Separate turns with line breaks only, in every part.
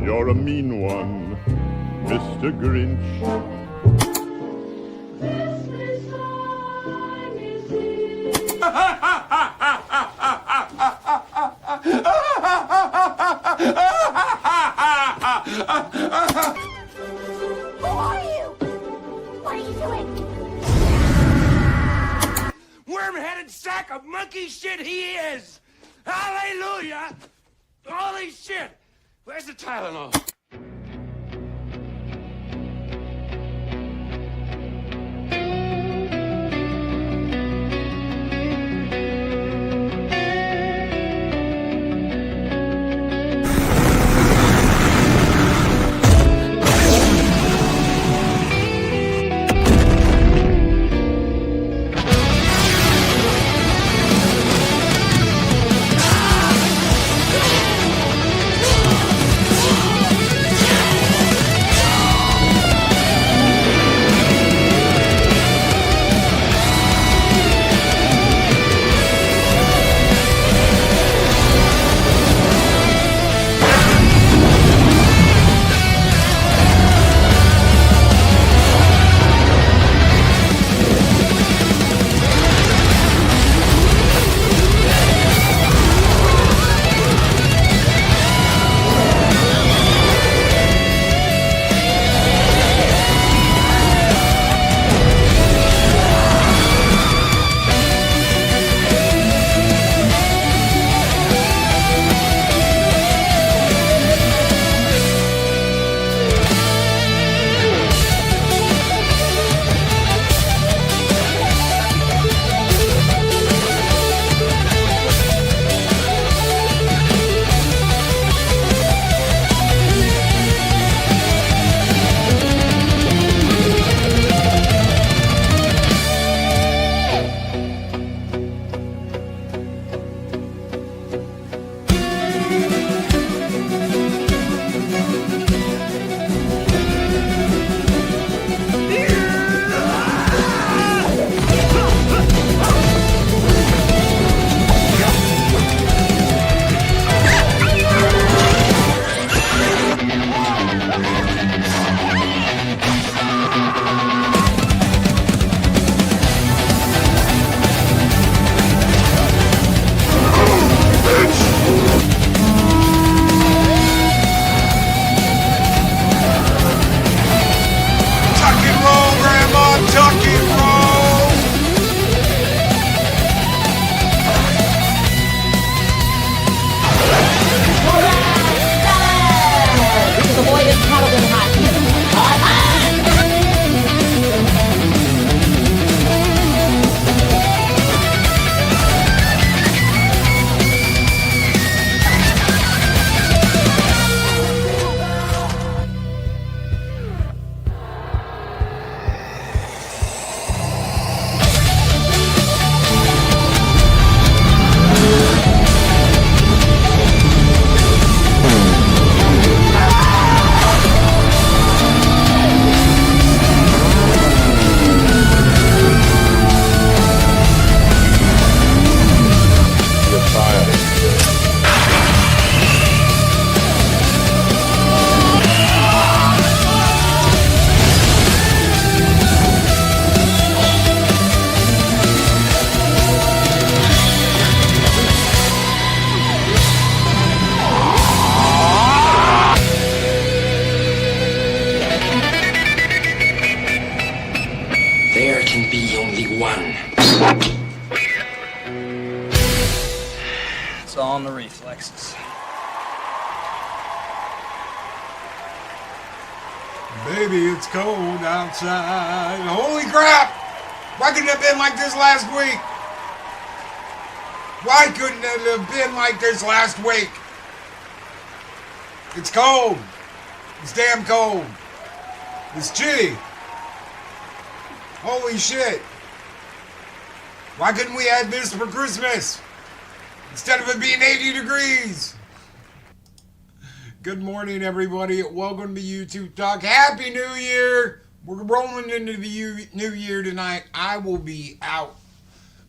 You're a mean one, Mr. Grinch.
Christmas time is here.
Who are you? What are you doing?
Worm-headed sack of monkey shit he is! Hallelujah! Holy shit! Where's the Tylenol? There can be only one.
It's all in the reflexes.
Baby, it's cold outside. Holy crap! Why couldn't it have been like this last week? Why couldn't it have been like this last week? It's cold. It's damn cold. It's chilly. Holy shit. Why couldn't we have this for Christmas? Instead of it being 80 degrees. Good morning, everybody. Welcome to YouTube Talk. Happy New Year. We're rolling into the new year tonight. I will be out.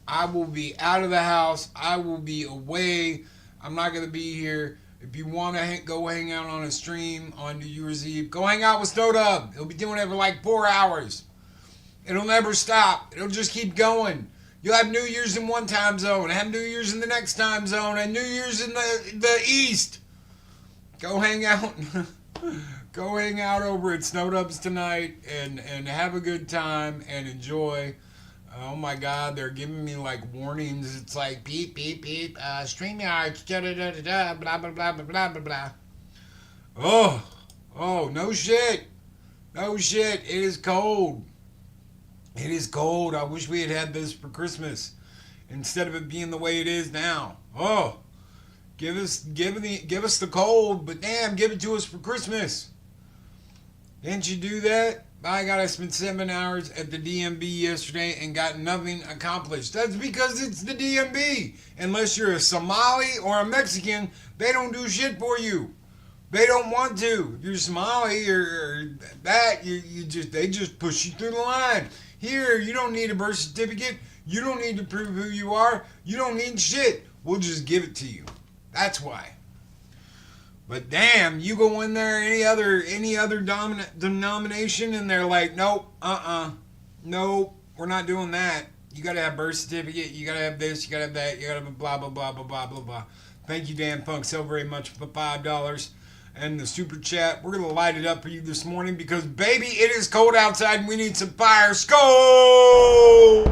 I will be out of the house. I will be away. I'm not going to be here If you want to go hang out on a stream on New Year's Eve, go hang out with Snowdub. He'll be doing it for like 4 hours. It'll never stop. It'll just keep going. You'll have New Year's in one time zone, have New Year's in the next time zone, and New Year's in the East. Go hang out. Go hang out over at Snowdub's tonight and have a good time and enjoy. Oh my God, they're giving me like warnings. It's like beep, beep, beep, StreamYard, da-da-da-da-da, blah, blah, blah, blah, blah, blah, blah. Oh, no shit. No shit. It is cold. It is cold. I wish we had this for Christmas instead of it being the way it is now. Oh, give us the cold, but damn, give it to us for Christmas. Didn't you do that? By God, I spent 7 hours at the DMV yesterday and got nothing accomplished. That's because it's the DMV. Unless you're a Somali or a Mexican, they don't do shit for you. They don't want to. If you're Somali or that, they just push you through the line. Here, you don't need a birth certificate. You don't need to prove who you are. You don't need shit. We'll just give it to you. That's why. But damn, you go in there, any other denomination, and they're like, nope, nope, we're not doing that. You gotta have birth certificate, you gotta have this, you gotta have that, you gotta have blah, blah, blah, blah, blah, blah, blah. Thank you, Dan Funk, so very much for $5. And the super chat, we're gonna light it up for you this morning because, baby, it is cold outside and we need some fire. Skull!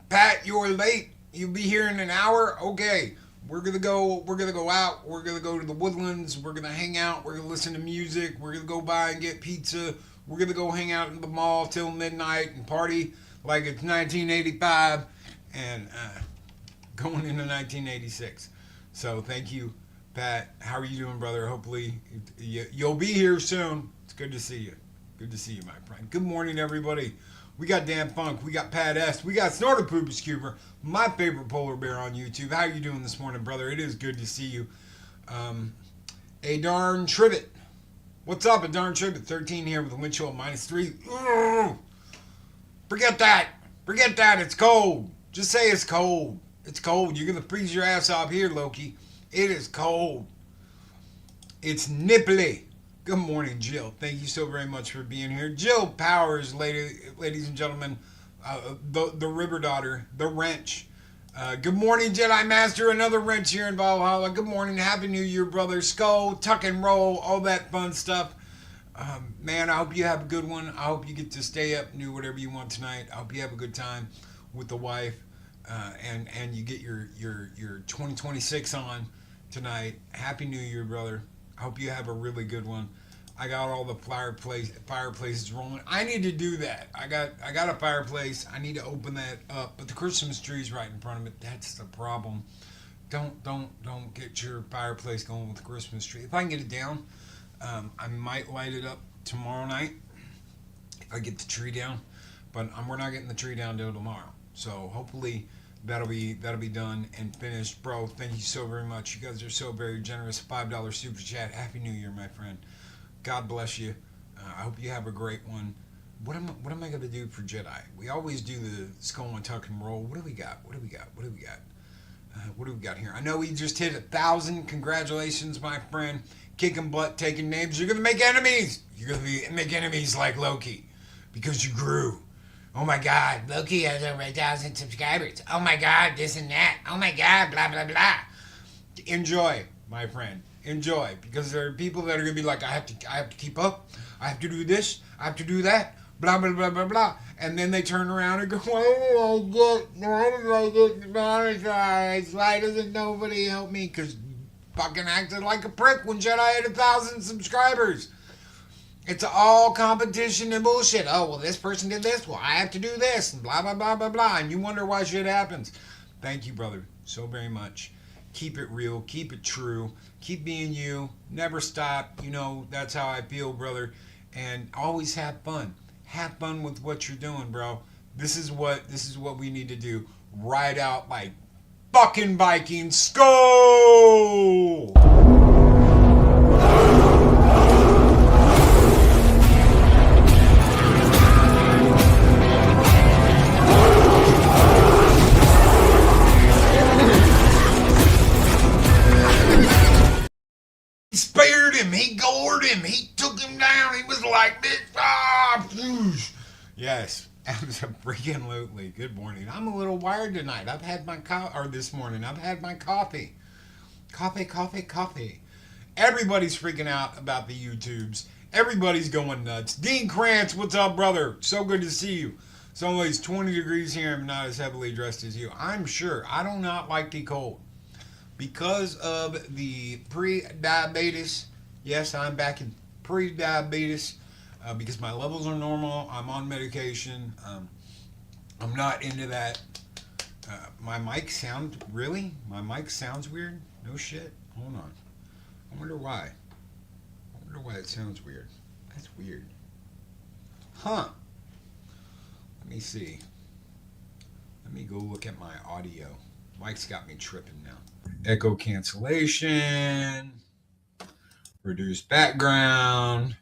Pat, you're late. You'll be here in an hour? Okay. We're gonna go out, we're gonna go to the Woodlands, we're gonna hang out, we're gonna listen to music, we're gonna go by and get pizza, we're gonna go hang out in the mall till midnight and party like it's 1985 and going into 1986. So thank you, Pat. How are you doing, brother? Hopefully you'll be here soon. It's good to see you. Good to see you, my friend. Good morning, everybody. We got Dan Funk, we got Pat S, we got Snorter Poopus Cuber, my favorite polar bear on YouTube. How you doing this morning, brother? It is good to see you. A darn trivet. What's up, a darn trivet? 13 here with a wind chill of -3. Ugh. Forget that. Forget that. It's cold. Just say it's cold. It's cold. You're going to freeze your ass off here, Loki. It is cold. It's nipply. Good morning, Jill. Thank you so very much for being here. Jill Powers, ladies and gentlemen, the River Daughter, the Wrench. Good morning, Jedi Master. Another Wrench here in Valhalla. Good morning. Happy New Year, brother. Skull, tuck and roll, all that fun stuff. Man, I hope you have a good one. I hope you get to stay up and do whatever you want tonight. I hope you have a good time with the wife, and you get your 2026 on tonight. Happy New Year, brother. I hope you have a really good one. I got all the fireplaces rolling. I need to do that. I got a fireplace. I need to open that up. But the Christmas tree's right in front of it. That's the problem. Don't get your fireplace going with the Christmas tree. If I can get it down, I might light it up tomorrow night if I get the tree down. But we're not getting the tree down till tomorrow. So hopefully that'll be done and finished. Bro, thank you so very much. You guys are so very generous. $5 super chat. Happy New Year, my friend. God bless you. I hope you have a great one. What am I going to do for Jedi? We always do the skull and tuck and roll. What do we got? What do we got here? I know we just hit 1,000. Congratulations, my friend. Kicking butt, taking names. You're going to make enemies. You're going to make enemies like Loki because you grew. Oh my God, Loki has over 1,000 subscribers. Oh my God, this and that. Oh my God, blah, blah, blah. Enjoy, my friend. Enjoy, because there are people that are going to be like, I have to keep up. I have to do this. I have to do that. Blah, blah, blah, blah, blah. And then they turn around and go, why did I get demonetized? Why doesn't nobody help me? Because fucking acted like a prick when Jedi had 1,000 subscribers. It's all competition and bullshit. Oh, well, this person did this. Well, I have to do this. And blah, blah, blah, blah, blah. And you wonder why shit happens. Thank you, brother, so very much. Keep it real. Keep it true. Keep being you. Never stop. You know, that's how I feel, brother. And always have fun. Have fun with what you're doing, bro. This is what we need to do. Ride out like fucking Vikings. Skull! go! He spared him. He gored him. He took him down. He was like this. Ah, yes, absolutely. Good morning. I'm a little wired tonight. I've had my this morning. I've had my coffee. Coffee. Everybody's freaking out about the YouTubes. Everybody's going nuts. Dean Krantz, what's up, brother? So good to see you. It's always 20 degrees here. I'm not as heavily dressed as you. I'm sure. I do not like the cold. Because of the pre-diabetes, yes, I'm back in pre-diabetes because my levels are normal. I'm on medication. I'm not into that. My mic sounds weird? No shit. Hold on. I wonder why. It sounds weird. That's weird. Huh. Let me see. Let me go look at my audio. Mike's got me tripping now. Echo cancellation, reduce background.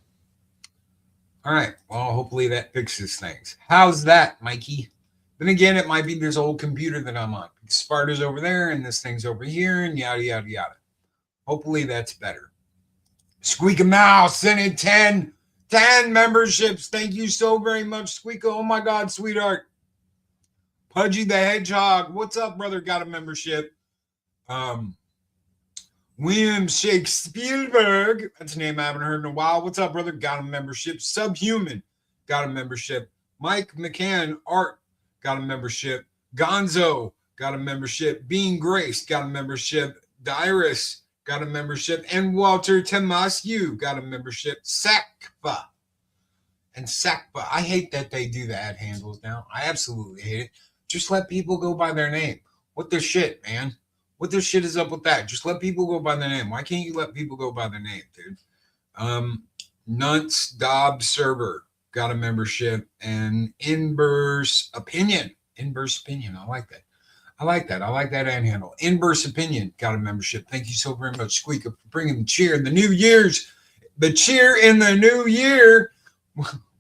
All right, well, hopefully that fixes things. How's that, Mikey? Then again, it might be this old computer that I'm on. Sparta's over there, and this thing's over here, and yada, yada, yada. Hopefully that's better. Squeak a Mouse sent in 10 memberships. Thank you so very much, Squeaka. Oh, my God, sweetheart. Pudgy the Hedgehog. What's up, brother? Got a membership. William Shakespeare, that's a name I haven't heard in a while. What's up, brother? Got a membership. Subhuman, got a membership. Mike McCann, Art, got a membership. Gonzo, got a membership. Being Grace, got a membership. Dyrus, got a membership. And Walter Tomascu, got a membership. Sakpa. And Sakpa. I hate that they do the ad handles now. I absolutely hate it. Just let people go by their name. What the shit, man? What the shit is up with that? Just let people go by their name. Why can't you let people go by their name, dude? Nuns Dobb Server got a membership. And Inverse Opinion. I like that. I like that ad handle. Inverse Opinion got a membership. Thank you so very much, Squeaka, for bringing the cheer in the new year's. The cheer in the new year.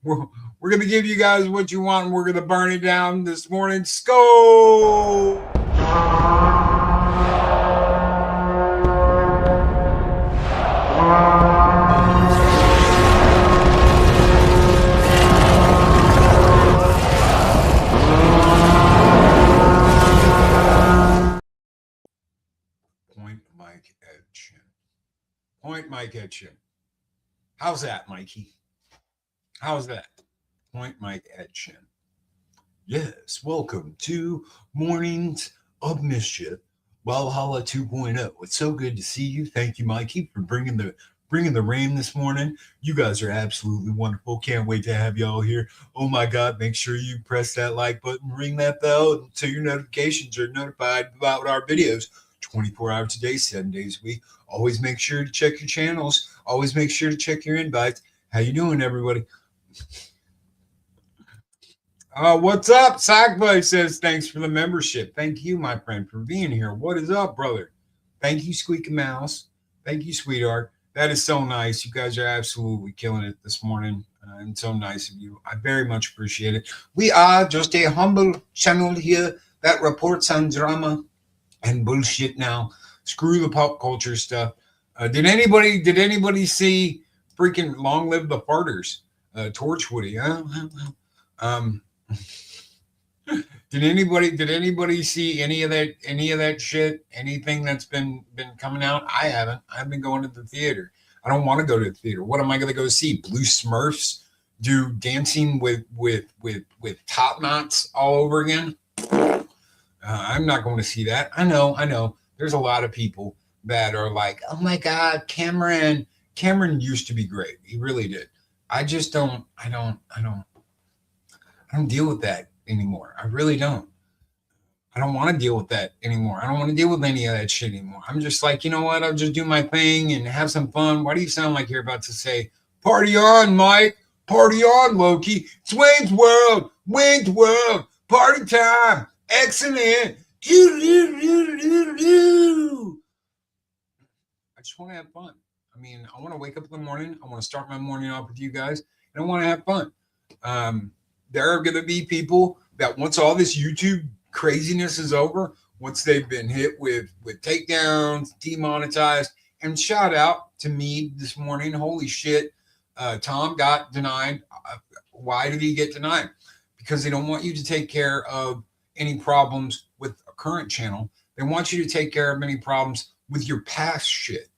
We're going to give you guys what you want, and we're going to burn it down this morning. Go! Point Mike at chin. How's that, Mikey? How's that? Point Mike at chin. Yes, welcome to Mornings of Mischief, Valhalla 2.0. It's so good to see you. Thank you, Mikey, for bringing the rain this morning. You guys are absolutely wonderful. Can't wait to have y'all here. Oh my God, make sure you press that like button, ring that bell so your notifications are notified about our videos 24 hours a day, 7 days a week. Always make sure to check your channels. Always make sure to check your invites. How you doing, everybody? What's up? Sackboy says, thanks for the membership. Thank you, my friend, for being here. What is up, brother? Thank you, Squeaky Mouse. Thank you, sweetheart. That is so nice. You guys are absolutely killing it this morning. And so nice of you. I very much appreciate it. We are just a humble channel here that reports on drama and bullshit now. Screw the pop culture stuff. Did anybody see freaking Long Live the Farters? Torchwoody, huh? Did anybody see any of that shit? Anything that's been coming out? I haven't. I've been going to the theater. I don't want to go to the theater. What am I going to go see? Blue Smurfs do dancing with top knots all over again? I'm not going to see that. I know. There's a lot of people that are like, oh my God, Cameron used to be great. He really did. I just don't deal with that anymore. I really don't. I don't want to deal with that anymore. I don't want to deal with any of that shit anymore. I'm just like, you know what? I'll just do my thing and have some fun. Why do you sound like you're about to say, party on, Mike? Party on, Loki. It's Wayne's World. Party time. Excellent. just want to have fun. I mean, I want to wake up in the morning. I want to start my morning off with you guys, and I want to have fun. There are going to be people that once all this YouTube craziness is over, once they've been hit with takedowns, demonetized, and shout out to me this morning. Holy shit, Tom got denied. Why did he get denied? Because they don't want you to take care of any problems with a current channel. They want you to take care of any problems with your past shit.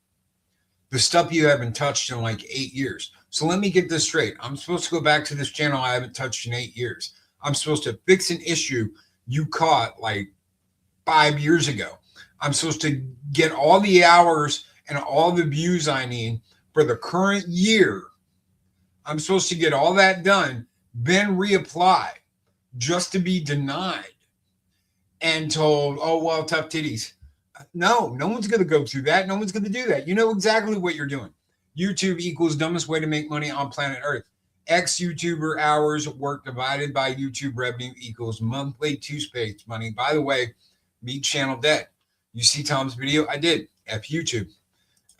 The stuff you haven't touched in like 8 years. So let me get this straight. I'm supposed to go back to this channel I haven't touched in 8 years. I'm supposed to fix an issue you caught like 5 years ago. I'm supposed to get all the hours and all the views I need for the current year. I'm supposed to get all that done, then reapply, just to be denied and told, oh, well, tough titties. No one's going to go through that. No one's going to do that. You know exactly what you're doing. YouTube equals dumbest way to make money on planet Earth. X YouTuber hours work divided by YouTube revenue equals monthly two-space money. By the way, meet channel debt. You see Tom's video? I did. F YouTube.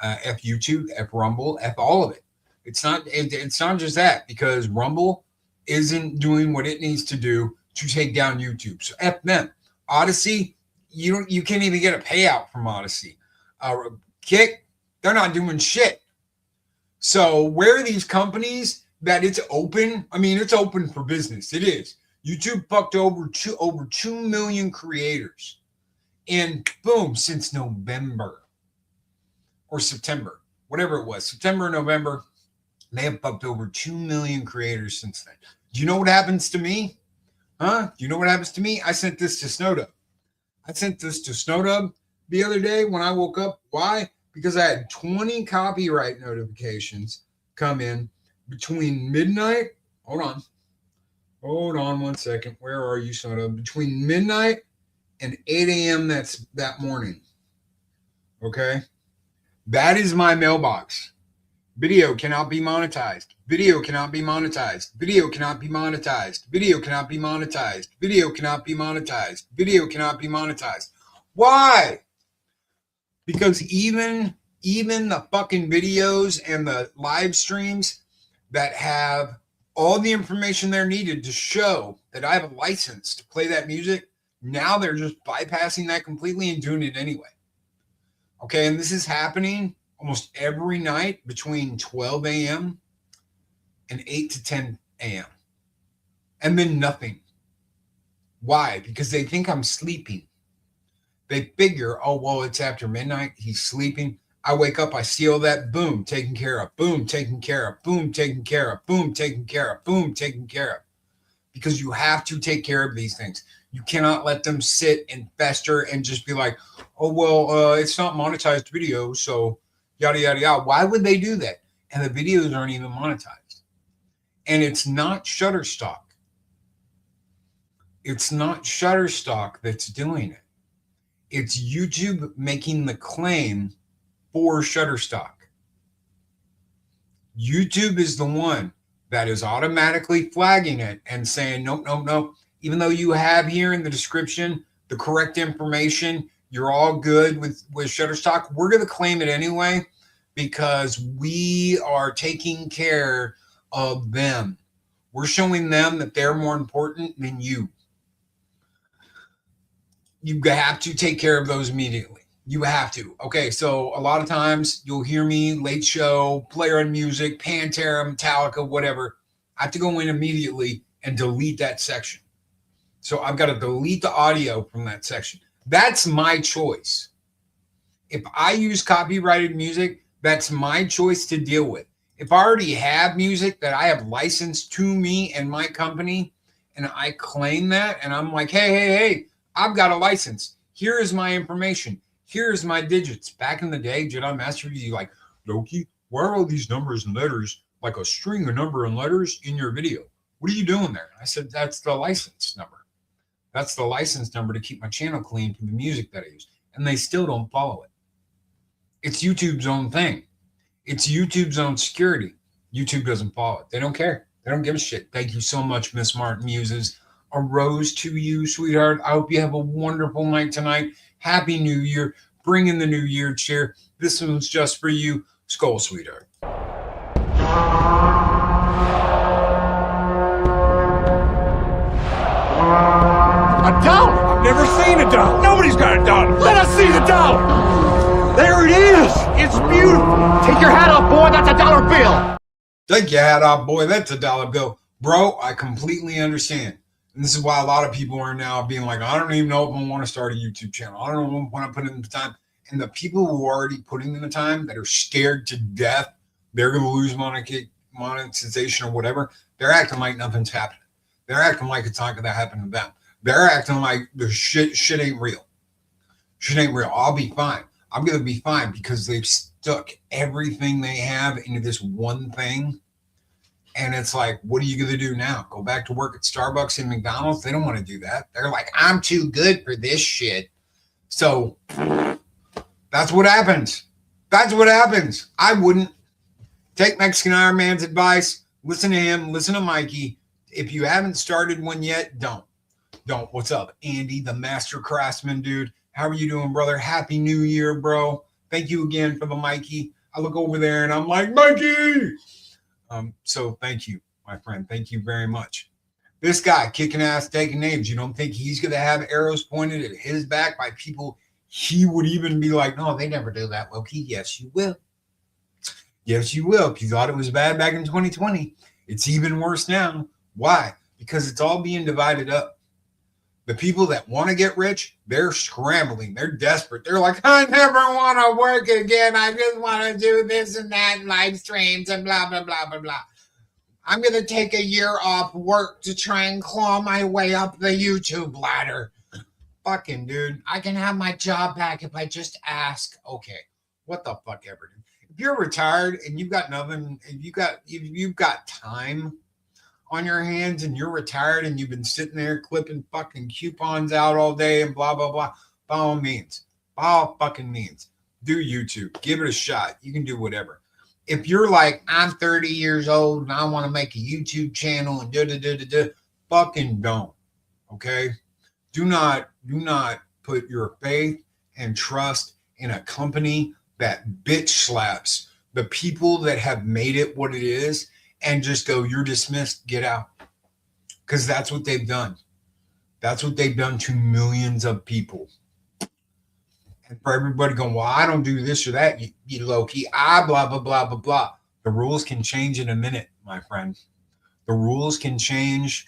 F YouTube, F Rumble, F all of it. It's not just that, because Rumble isn't doing what it needs to do to take down YouTube. So F them. Odyssey, you can't even get a payout from Odyssey. Kick, they're not doing shit. So where are these companies that it's open? I mean, it's open for business. It is. YouTube fucked over 2 million creators. And boom, since November or September, whatever it was, September or November, they have fucked over 2 million creators since then. Do you know what happens to me? Huh? Do you know what happens to me? I sent this to Snowdub. I sent this to Snowdub the other day when I woke up. Why? Because I had 20 copyright notifications come in between midnight. Hold on 1 second. Where are you, Snowdub? Between midnight and 8 a.m. that morning. Okay? That is my mailbox. Video cannot be monetized. Video cannot be monetized. Video cannot be monetized. Video cannot be monetized. Video cannot be monetized. Video cannot be monetized. Why? Because even the fucking videos and the live streams that have all the information they're needed to show that I have a license to play that music, now they're just bypassing that completely and doing it anyway. Okay, and this is happening almost every night between 12 a.m. and 8 to 10 a.m. And then nothing. Why? Because they think I'm sleeping. They figure, oh, well, it's after midnight. He's sleeping. I wake up. I see all that. Boom, taken care of. Boom, taken care of. Boom, taken care of. Boom, taken care of. Boom, taken care of. Because you have to take care of these things. You cannot let them sit and fester and just be like, oh, well, it's not monetized video, so yada, yada, yada. Why would they do that? And the videos aren't even monetized. And it's not Shutterstock. It's not Shutterstock that's doing it. It's YouTube making the claim for Shutterstock. YouTube is the one that is automatically flagging it and saying, nope, nope, nope. Even though you have here in the description the correct information, you're all good with Shutterstock, we're going to claim it anyway because we are taking care of them. We're showing them that they're more important than you. You have to take care of those immediately. You have to. Okay, so a lot of times you'll hear me, Late Show, Player on Music, Pantera, Metallica, whatever. I have to go in immediately and delete that section. So I've got to delete the audio from that section. That's my choice. If I use copyrighted music, that's my choice to deal with. If I already have music that I have licensed to me and my company, and I claim that, and I'm like, hey, I've got a license. Here is my information. Here's my digits. Back in the day, Jedi Master V's, you like, Loki, why are all these numbers and letters like a string of number and letters in your video? What are you doing there? I said, that's the license number. That's the license number to keep my channel clean for the music that I use. And they still don't follow it. It's YouTube's own thing. It's YouTube's own security. YouTube doesn't follow it. They don't care. They don't give a shit. Thank you so much, Miss Martin Muses. A rose to you, sweetheart. I hope you have a wonderful night tonight. Happy New Year. bring in the new year cheer. This one's just for you. Skull, sweetheart.
A dollar? I've never seen a dollar. Nobody's got a dollar. Let us see the dollar. There it is. It's beautiful. Take your hat off, boy. That's a dollar bill.
Take your hat off, boy. That's a dollar bill. Bro, I completely understand. And this is why a lot of people are now being like, I don't even know if I want to start a YouTube channel. I don't know if I want to put in the time. And the people who are already putting in the time that are scared to death, they're going to lose monetization or whatever. They're acting like nothing's happening. They're acting like it's not going to happen to them. They're acting like the shit ain't real. Shit ain't real. I'll be fine. I'm going to be fine because they've stuck everything they have into this one thing. And it's like, what are you going to do now? Go back to work at Starbucks and McDonald's? They don't want to do that. They're like, I'm too good for this shit. So that's what happens. That's what happens. I wouldn't. Take Mexican Iron Man's advice. Listen to him. Listen to Mikey. If you haven't started one yet, don't. What's up, Andy, the master craftsman, dude? How are you doing, brother? Happy New Year, bro. Thank you again for the Mikey. I look over there and I'm like, Mikey. So thank you, my friend. Thank you very much. This guy kicking ass, taking names. You don't think he's going to have arrows pointed at his back by people he would even be like, no, they never do that, Loki. Yes, you will. Yes, you will. If you thought it was bad back in 2020, it's even worse now. Why? Because it's all being divided up. The people that want to get rich, they're scrambling. They're desperate. They're like, I never want to work again. I just want to do this and that, live streams and blah, blah, blah, blah, blah. I'm going to take a year off work to try and claw my way up the YouTube ladder. Fucking dude, I can have my job back if I just ask. Okay, what the fuck ever, dude. If you're retired and you've got nothing, if you've got time on your hands and you're retired and you've been sitting there clipping fucking coupons out all day and blah, blah, blah, by all means, do YouTube. Give it a shot. You can do whatever. If you're like, I'm 30 years old and I want to make a YouTube channel and fucking don't. Okay? Do not put your faith and trust in a company that bitch slaps the people that have made it what it is and just go, you're dismissed, get out. Because that's what they've done. That's what they've done to millions of people. And for everybody going, well, I don't do this or that, you Loki, blah, blah, blah, blah, blah. The rules can change in a minute, my friend. The rules can change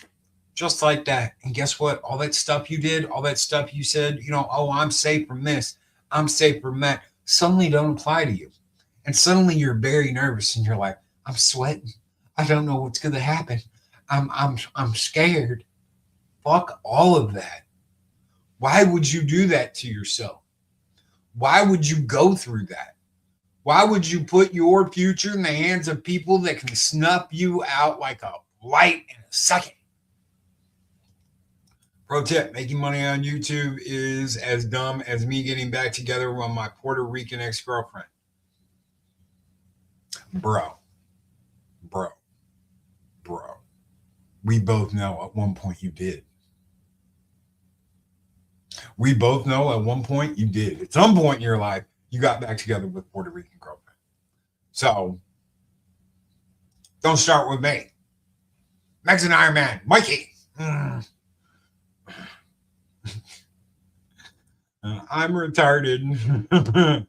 just like that. And guess what? All that stuff you did, all that stuff you said, oh, I'm safe from this, I'm safe from that, suddenly don't apply to you. And suddenly you're very nervous and you're like, I'm sweating. I don't know what's going to happen. I'm scared. Fuck all of that. Why would you do that to yourself? Why would you go through that? Why would you put your future in the hands of people that can snuff you out like a light in a second? Pro tip, making money on YouTube is as dumb as me getting back together with my Puerto Rican ex-girlfriend. Bro. We both know at one point you did. We both know at one point you did. At some point in your life, you got back together with Puerto Rican girlfriend. So, don't start with me. Mexican Iron Man, Mikey. I'm retarded.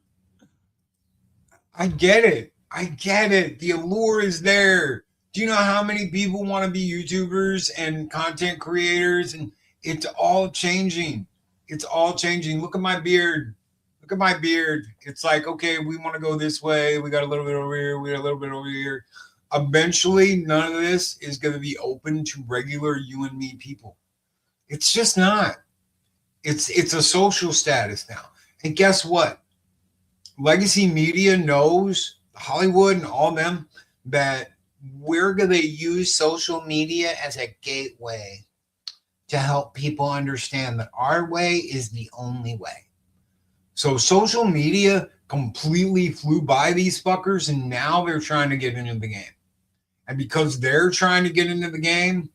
I get it. The allure is there. Do you know how many people want to be YouTubers and content creators? And it's all changing. It's all changing. Look at my beard. It's like, okay, we want to go this way. We got a little bit over here. We got a little bit over here. Eventually, none of this is going to be open to regular you and me people. It's just not. It's a social status now. And guess what? Legacy media knows, Hollywood and all them, that we're going to use social media as a gateway to help people understand that our way is the only way. So social media completely flew by these fuckers, and now they're trying to get into the game. And because they're trying to get into the game,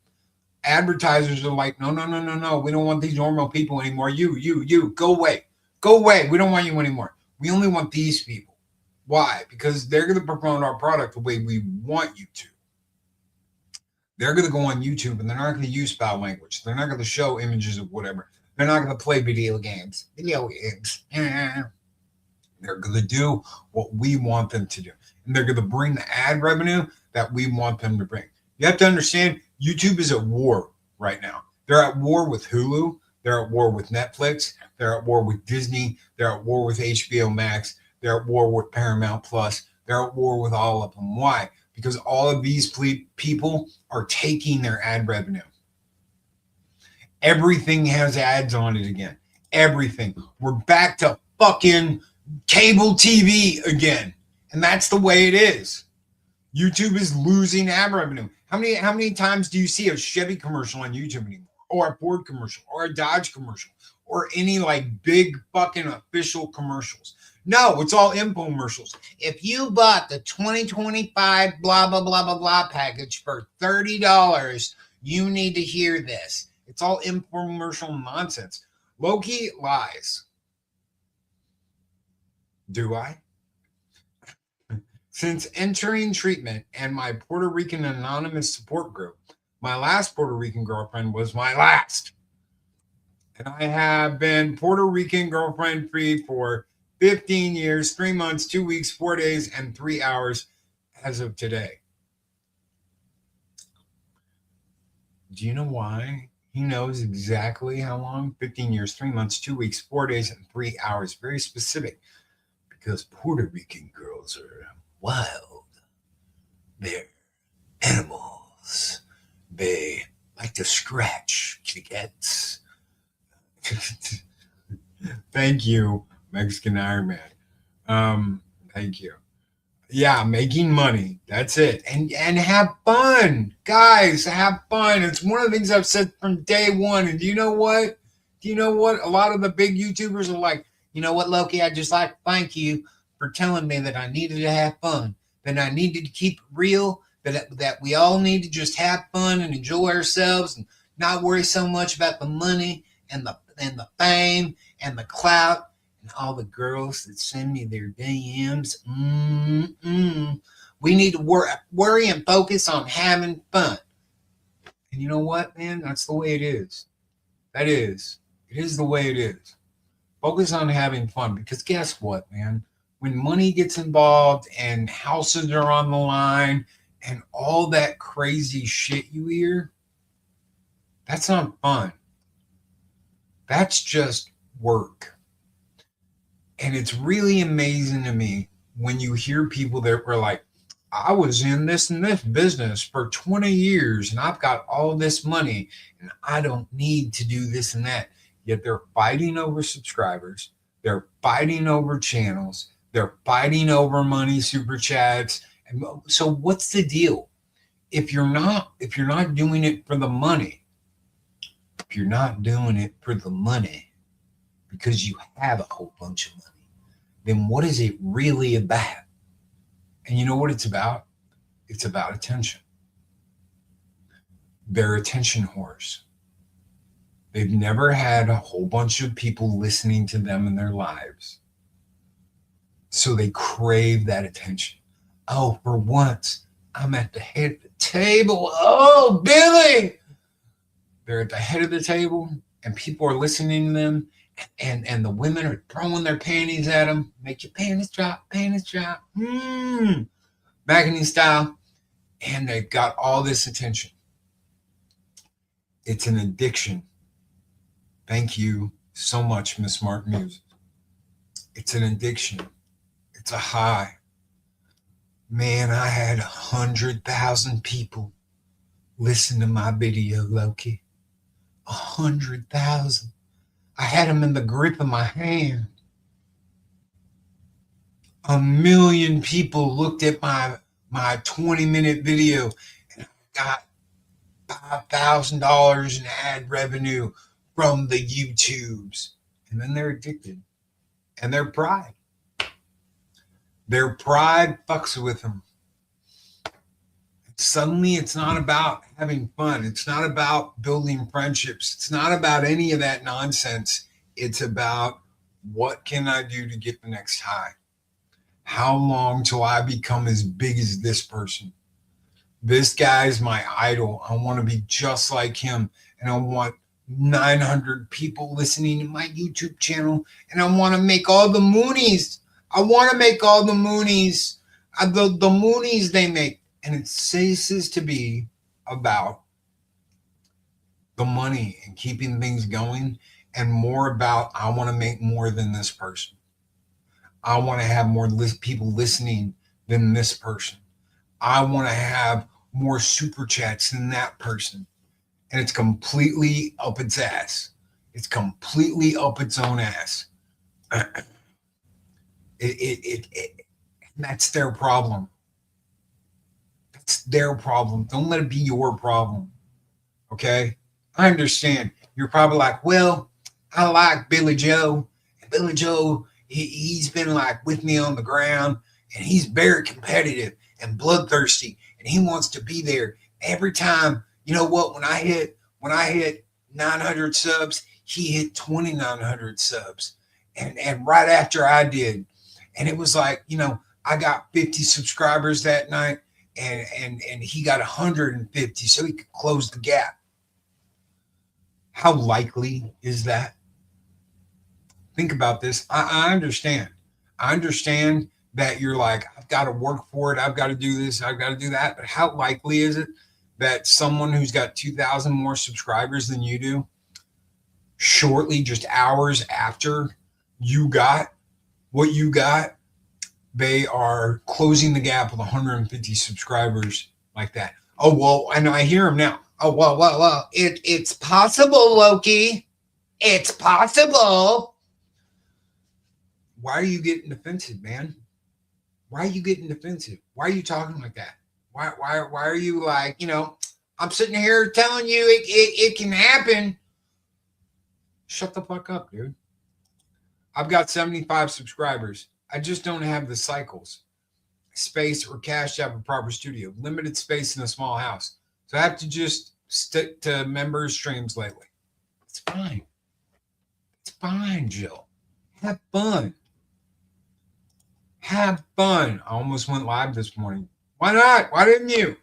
advertisers are like, no. We don't want these normal people anymore. You, go away. Go away. We don't want you anymore. We only want these people. Why? Because they're going to promote our product the way we want you to. They're going to go on YouTube and they're not going to use foul language. They're not going to show images of whatever. They're not going to play video games. They're going to do what we want them to do. And they're going to bring the ad revenue that we want them to bring. You have to understand, YouTube is at war right now. They're at war with Hulu. They're at war with Netflix. They're at war with Disney. They're at war with HBO Max. They're at war with Paramount Plus. They're at war with all of them. Why? Because all of these people are taking their ad revenue. Everything has ads on it again. Everything. We're back to fucking cable TV again. And that's the way it is. YouTube is losing ad revenue. How many times do you see a Chevy commercial on YouTube anymore? Or a Ford commercial? Or a Dodge commercial? Or any like big fucking official commercials? No, it's all infomercials. If you bought the 2025 blah, blah, blah, blah, blah package for $30, you need to hear this. It's all infomercial nonsense. Low-key lies. Do I? Since entering treatment and my Puerto Rican anonymous support group, my last Puerto Rican girlfriend was my last. And I have been Puerto Rican girlfriend free for 15 years, 3 months, 2 weeks, 4 days, and 3 hours as of today. Do you know why? He knows exactly how long. 15 years, 3 months, 2 weeks, 4 days, and 3 hours. Very specific. Because Puerto Rican girls are wild. They're animals. They like to scratch kitties. Thank you, Mexican Iron Man. Thank you. Yeah, making money. That's it. And have fun. Guys, have fun. It's one of the things I've said from day one. And do you know what? A lot of the big YouTubers are like, you know what, Loki? I'd just like to thank you for telling me that I needed to have fun, that I needed to keep it real, that we all need to just have fun and enjoy ourselves and not worry so much about the money and the fame and the clout and all the girls that send me their DMs. We need to worry and focus on having fun. And you know what, man? That's the way it is. It is the way it is. Focus on having fun, because guess what, man? When money gets involved and houses are on the line and all that crazy shit you hear, that's not fun. That's just work. And it's really amazing to me when you hear people that were like, I was in this and this business for 20 years and I've got all this money and I don't need to do this and that. Yet they're fighting over subscribers. They're fighting over channels. They're fighting over money, super chats. And so what's the deal? If you're not doing it for the money, because you have a whole bunch of money, then what is it really about? And you know what it's about? It's about attention. They're attention whores. They've never had a whole bunch of people listening to them in their lives. So they crave that attention. Oh, for once, I'm at the head of the table. Oh, Billy! They're at the head of the table, and people are listening to them, and the women are throwing their panties at them. Make your panties drop, Magazine style. And they've got all this attention. It's an addiction. Thank you so much, Miss Smart Music. It's an addiction. It's a high. Man, I had 100,000 people listen to my video, Loki. 100,000. I had them in the grip of my hand. 1 million people looked at my 20-minute video and I got $5,000 in ad revenue from the YouTubes. And then they're addicted. And their pride fucks with them. Suddenly it's not about having fun. It's not about building friendships. It's not about any of that nonsense. It's about what can I do to get the next high? How long till I become as big as this person? This guy's my idol. I want to be just like him. And I want 900 people listening to my YouTube channel. And I want to make all the moonies. I want to make all the moonies. The moonies they make. And it ceases to be about the money and keeping things going, and more about, I want to make more than this person. I want to have more people listening than this person. I want to have more super chats than that person. And it's completely up its ass. It's completely up its own ass. That's their problem. That's their problem. Don't let it be your problem. Okay? I understand. You're probably like, well, I like Billy Joe. And Billy Joe, he's been like with me on the ground, and he's very competitive and bloodthirsty, and he wants to be there every time. You know what? When I hit 900 subs, he hit 2,900 subs, and right after I did, and it was like, you know, I got 50 subscribers that night, and he got 150, so he could close the gap. How likely is that? Think about this. I understand. I understand that you're like, I've got to work for it. I've got to do this. I've got to do that. But how likely is it that someone who's got 2,000 more subscribers than you do, shortly, just hours after you got what you got, they are closing the gap with 150 subscribers like that? Oh, well, and I hear them now. Oh, well, it's possible, Loki. It's possible. Why are you getting defensive, man? Why are you getting defensive? Why are you talking like that? Why are you like, you know, I'm sitting here telling you it can happen. Shut the fuck up, dude. I've got 75 subscribers. I just don't have the cycles, space, or cash to have a proper studio. Limited space in a small house. So I have to just stick to members streams lately. It's fine. It's fine, Jill. Have fun. Have fun. I almost went live this morning. Why not? Why didn't you?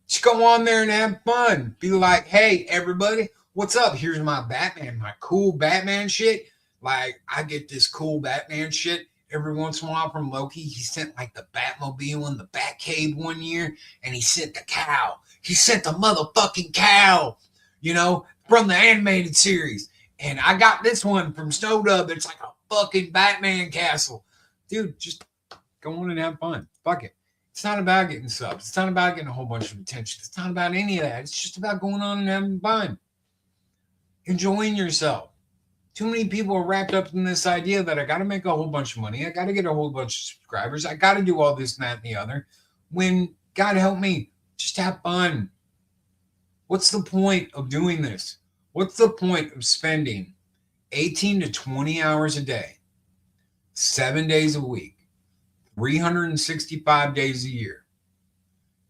Just go on there and have fun. Be like, hey, everybody, what's up? Here's my Batman, my cool Batman shit. Like, I get this cool Batman shit every once in a while from Loki. He sent like the Batmobile in the Batcave one year, and he sent the cow. He sent the motherfucking cow, you know, from the animated series. And I got this one from Snowdub. It's like a fucking Batman castle. Dude, just go on and have fun. Fuck it. It's not about getting subs. It's not about getting a whole bunch of attention. It's not about any of that. It's just about going on and having fun. Enjoying yourself. Too many people are wrapped up in this idea that I got to make a whole bunch of money. I got to get a whole bunch of subscribers. I got to do all this and that and the other. When, God help me, just have fun. What's the point of doing this? What's the point of spending 18 to 20 hours a day, 7 days a week, 365 days a year,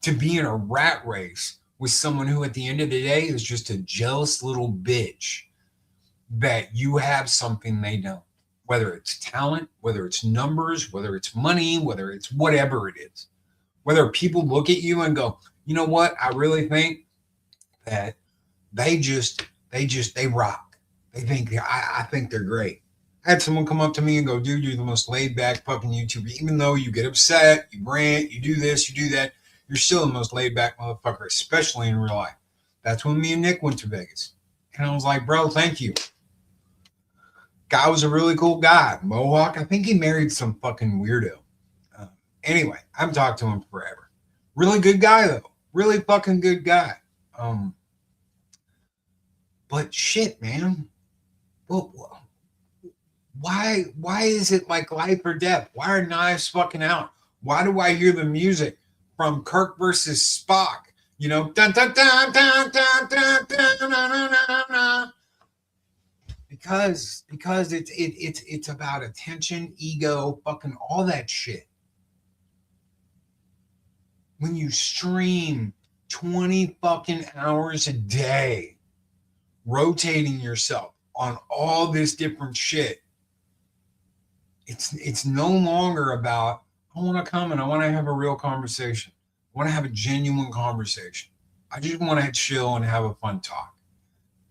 to be in a rat race with someone who at the end of the day is just a jealous little bitch that you have something they don't? Whether it's talent, whether it's numbers, whether it's money, whether it's whatever it is. Whether people look at you and go, you know what? I really think that they rock. They think, I think they're great. I had someone come up to me and go, dude, you're the most laid back fucking YouTuber. Even though you get upset, you rant, you do this, you do that, you're still the most laid back motherfucker, especially in real life. That's when me and Nick went to Vegas. And I was like, bro, thank you. Guy was a really cool guy. Mohawk. I think he married some fucking weirdo. Anyway, I've talked to him forever. Really good guy, though. Really fucking good guy. But shit, man. Well, why is it like life or death? Why are knives fucking out? Why do I hear the music from Kirk versus Spock? You know, dun dun dun dun dun dun dun dun dun dun. Because it's about attention, ego, fucking all that shit. When you stream 20 fucking hours a day, rotating yourself on all this different shit, It's no longer about, I want to come and I want to have a real conversation. I want to have a genuine conversation. I just want to chill and have a fun talk.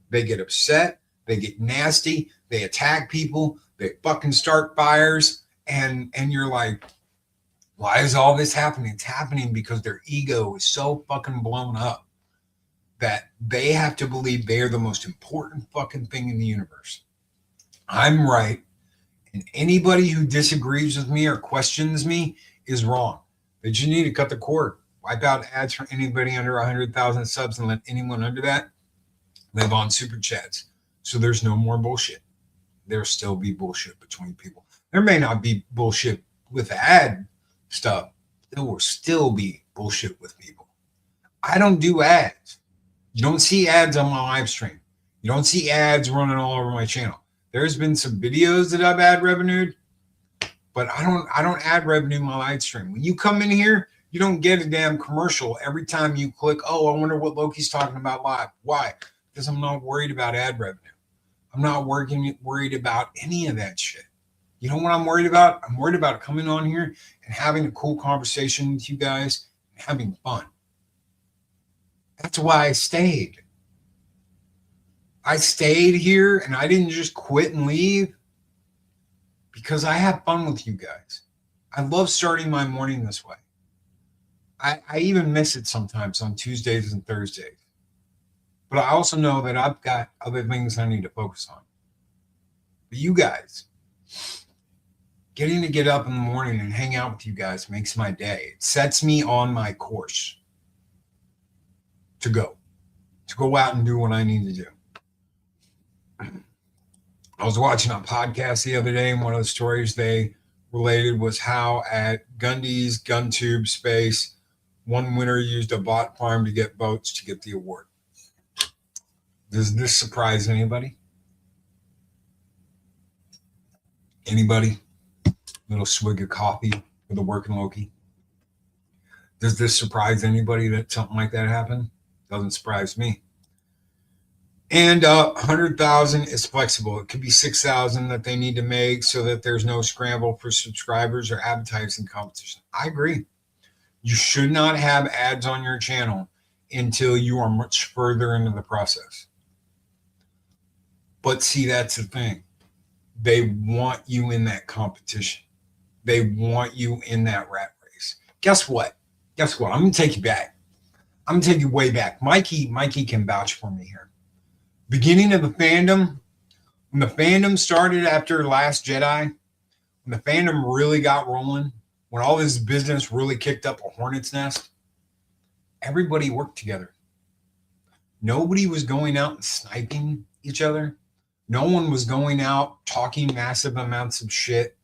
They get upset, they get nasty, they attack people, they fucking start fires, and you're like, why is all this happening? It's happening because their ego is so fucking blown up that they have to believe they are the most important fucking thing in the universe. I'm right, and anybody who disagrees with me or questions me is wrong. They just need to cut the cord. Wipe out ads for anybody under 100,000 subs and let anyone under that live on super chats. So there's no more bullshit. There'll still be bullshit between people. There may not be bullshit with ad stuff. There will still be bullshit with people. I don't do ads. You don't see ads on my live stream. You don't see ads running all over my channel. There's been some videos that I've ad revenued, but I don't ad revenue my live stream. When you come in here, you don't get a damn commercial every time you click, oh, I wonder what Loki's talking about live. Why? Because I'm not worried about ad revenue. I'm not worried about any of that shit. You know what I'm worried about? I'm worried about coming on here and having a cool conversation with you guys and having fun. That's why I stayed. I stayed here and I didn't just quit and leave because I have fun with you guys. I love starting my morning this way. I even miss it sometimes on Tuesdays and Thursdays. But I also know that I've got other things I need to focus on. But you guys, getting to get up in the morning and hang out with you guys makes my day. It sets me on my course to go out and do what I need to do. I was watching a podcast the other day, and one of the stories they related was how at Gundy's GunTube space, one winner used a bot farm to get votes to get the award. Does this surprise anybody? Anybody? Little swig of coffee for the working Loki. Does this surprise anybody that something like that happened? Doesn't surprise me. And 100,000 is flexible. It could be 6,000 that they need to make so that there's no scramble for subscribers or advertising competition. I agree. You should not have ads on your channel until you are much further into the process. But see, that's the thing. They want you in that competition. They want you in that rat race. Guess what? I'm going to take you back. I'm going to take you way back. Mikey can vouch for me here. Beginning of the fandom, when the fandom started after Last Jedi, when the fandom really got rolling, when all this business really kicked up a hornet's nest, everybody worked together. Nobody was going out and sniping each other. No one was going out talking massive amounts of shit.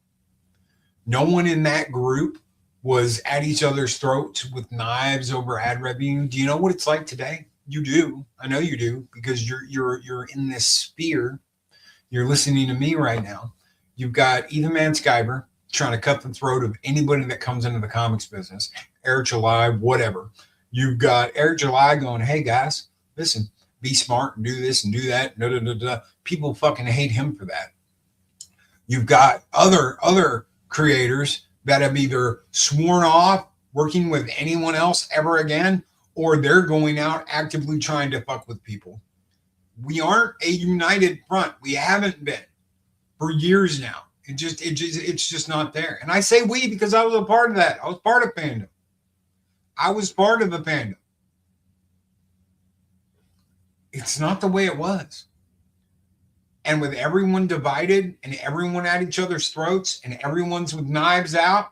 No one in that group was at each other's throats with knives over ad revenue. Do you know what it's like today? You do. I know you do, because you're in this sphere. You're listening to me right now. You've got Ethan Van Sciver trying to cut the throat of anybody that comes into the comics business. Eric July, whatever. You've got Eric July going, hey guys, listen, be smart and do this and do that. Da, da, da, da. People fucking hate him for that. You've got other creators that have either sworn off working with anyone else ever again, or they're going out actively trying to fuck with people. We aren't a united front. We haven't been for years now. It's just not there. And I say we because I was a part of that. I was part of fandom. I was part of the fandom. It's not the way it was. And with everyone divided and everyone at each other's throats and everyone's with knives out,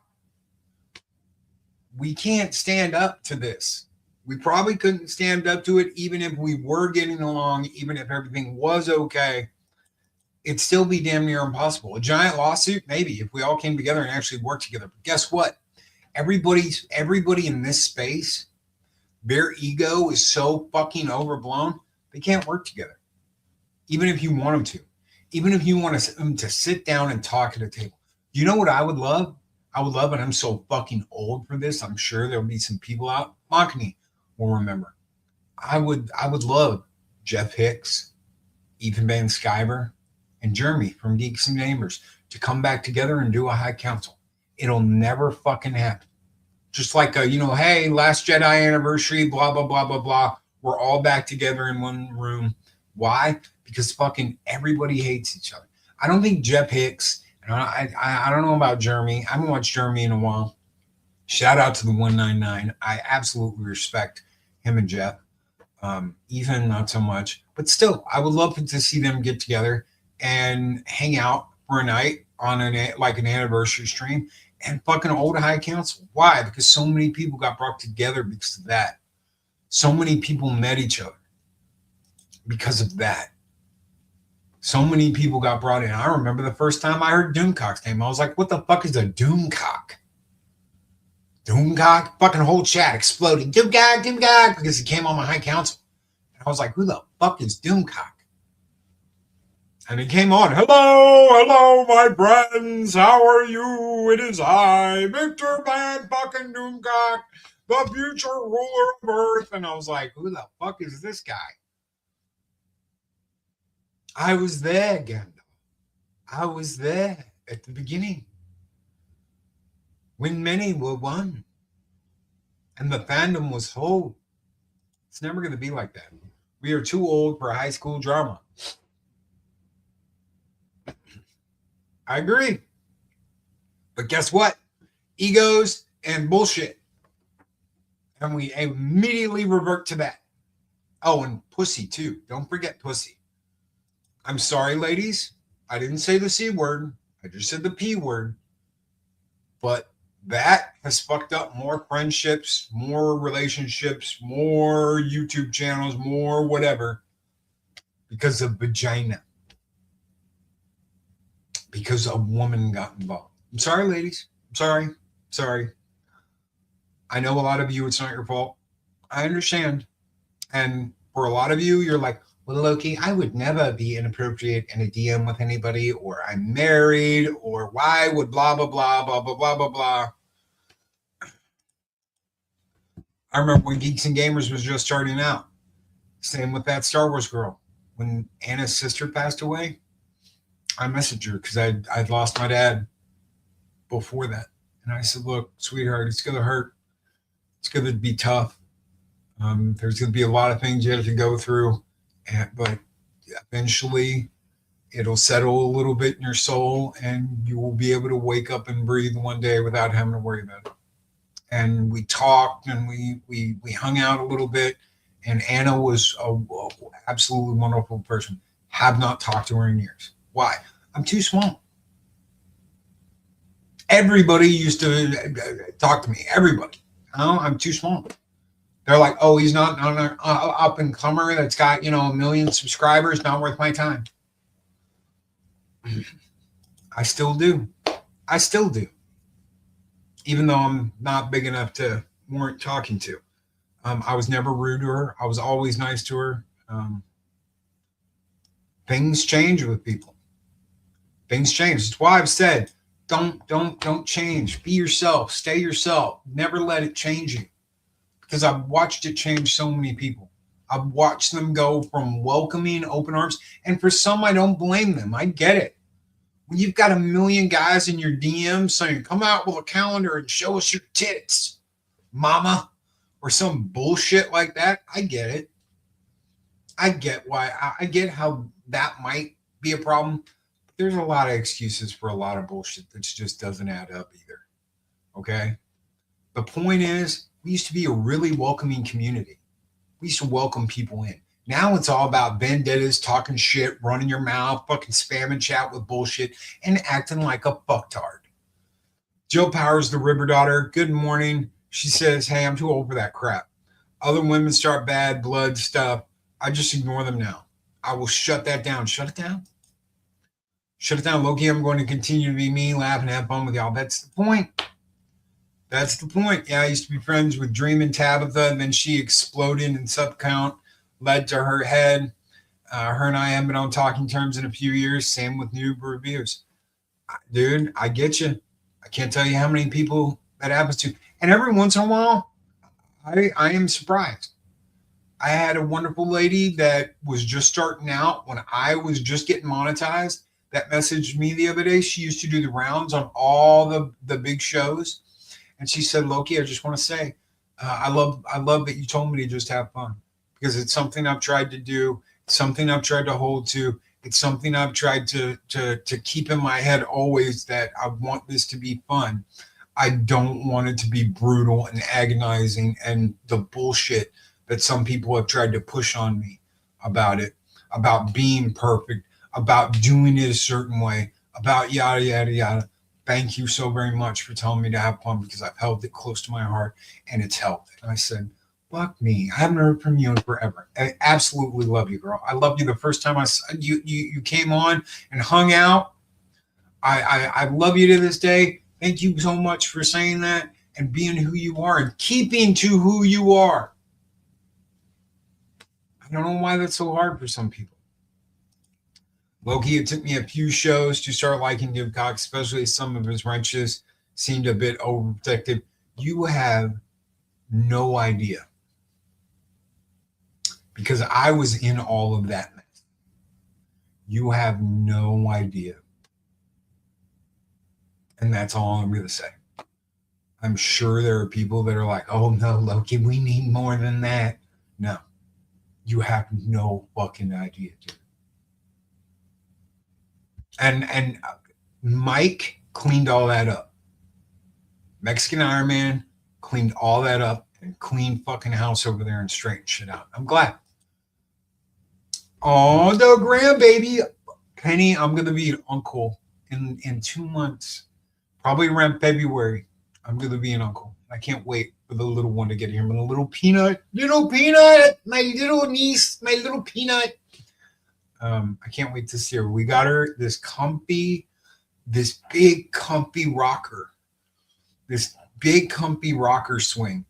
we can't stand up to this. We probably couldn't stand up to it even if we were getting along, even if everything was okay. It'd still be damn near impossible. A giant lawsuit, maybe, if we all came together and actually worked together. But guess what? Everybody in this space, their ego is so fucking overblown, they can't work together. Even if you want them to. Even if you want them to sit down and talk at a table. You know what I would love? I would love, and I'm so fucking old for this, I'm sure there'll be some people out. Mockney will remember. I would love Jeff Hicks, Ethan Van Sciver, and Jeremy from Geeks and Neighbors to come back together and do a high council. It'll never fucking happen. Just like, hey, Last Jedi anniversary, blah, blah, blah, blah, blah. We're all back together in one room. Why? Because fucking everybody hates each other. I don't think Jeff Hicks, and I don't know about Jeremy. I haven't watched Jeremy in a while. Shout out to the 199. I absolutely respect him and Jeff. Ethan, not so much. But still, I would love to see them get together and hang out for a night on an anniversary stream and fucking hold a high council. Why? Because so many people got brought together because of that. So many people met each other because of that. So many people got brought in. I remember the first time I heard Doomcock's name. I was like, what the fuck is a Doomcock? Doomcock? Fucking whole chat exploded. Doomcock, Doomcock, because he came on my high council. And I was like, who the fuck is Doomcock? And he came on. Hello, my friends. How are you? It is I, Victor Van fucking Doomcock, the future ruler of Earth. And I was like, who the fuck is this guy? I was there, Gandalf. I was there at the beginning when many were one and the fandom was whole. It's never going to be like that. We are too old for high school drama. I agree. But guess what? Egos and bullshit. And we immediately revert to that. Oh, and pussy too. Don't forget pussy. I'm sorry, ladies. I didn't say the C word. I just said the P word. But that has fucked up more friendships, more relationships, more YouTube channels, more whatever. Because of vagina. Because a woman got involved. I'm sorry, ladies. I'm sorry. I know a lot of you, it's not your fault. I understand. And for a lot of you, you're like, well, Loki, I would never be inappropriate in a DM with anybody, or I'm married, or why would blah, blah, blah, blah, blah, blah, blah, blah. I remember when Geeks and Gamers was just starting out. Same with that Star Wars girl. When Anna's sister passed away, I messaged her because I'd lost my dad before that. And I said, look, sweetheart, it's going to hurt. It's going to be tough. There's going to be a lot of things you have to go through. But eventually it'll settle a little bit in your soul and you will be able to wake up and breathe one day without having to worry about it. And we talked and we hung out a little bit, and Anna was a absolutely wonderful person. Have not talked to her in years. Why? I'm too small. Everybody used to talk to me. Everybody. I'm too small. They're like, oh, he's not an up and comer that's got, 1 million subscribers, not worth my time. I still do. Even though I'm not big enough to warrant talking to. I was never rude to her. I was always nice to her. Things change with people. Things change. That's why I've said, don't change. Be yourself. Stay yourself. Never let it change you. Because I've watched it change so many people. I've watched them go from welcoming open arms. And for some, I don't blame them. I get it. When you've got 1 million guys in your DMs saying, come out with a calendar and show us your tits, mama, or some bullshit like that, I get it. I get why. I get how that might be a problem. But there's a lot of excuses for a lot of bullshit that just doesn't add up either. Okay? The point is, we used to be a really welcoming community. We used to welcome people in. Now it's all about vendettas, talking shit, running your mouth, fucking spamming chat with bullshit, and acting like a fucktard. Jill Powers, the River Daughter, good morning. She says, hey, I'm too old for that crap. Other women start bad blood stuff. I just ignore them now. I will shut that down. Shut it down. Shut it down, Loki. I'm going to continue to be me, laugh, and have fun with y'all. That's the point. That's the point. Yeah, I used to be friends with Dream and Tabitha, and then she exploded in sub count, led to her head. Her and I haven't been on talking terms in a few years. Same with noob reviews. Dude, I get you. I can't tell you how many people that happens to. And every once in a while, I am surprised. I had a wonderful lady that was just starting out when I was just getting monetized that messaged me the other day. She used to do the rounds on all the big shows. And she said, Loki, I just want to say, I love that you told me to just have fun, because it's something I've tried to do. It's something I've tried to hold to. It's something I've tried to keep in my head always, that I want this to be fun. I don't want it to be brutal and agonizing and the bullshit that some people have tried to push on me about it, about being perfect, about doing it a certain way, about yada, yada, yada. Thank you so very much for telling me to have fun, because I've held it close to my heart and it's helped. And I said, fuck me. I haven't heard from you in forever. I absolutely love you, girl. I loved you the first time you came on and hung out. I love you to this day. Thank you so much for saying that and being who you are and keeping to who you are. I don't know why that's so hard for some people. Loki, it took me a few shows to start liking Duke Cox, especially some of his wrenches seemed a bit overprotective. You have no idea, because I was in all of that mess. You have no idea. And that's all I'm going to say. I'm sure there are people that are like, oh no, Loki, we need more than that. No, you have no fucking idea, dude. And Mike cleaned all that up. Mexican Iron Man cleaned all that up and cleaned fucking house over there and straightened shit out. I'm glad. Oh, the grandbaby. Penny, I'm going to be an uncle in 2 months. Probably around February. I'm going to be an uncle. I can't wait for the little one to get here. My little peanut, my little niece, my little peanut. I can't wait to see her. We got her this big comfy rocker, swing,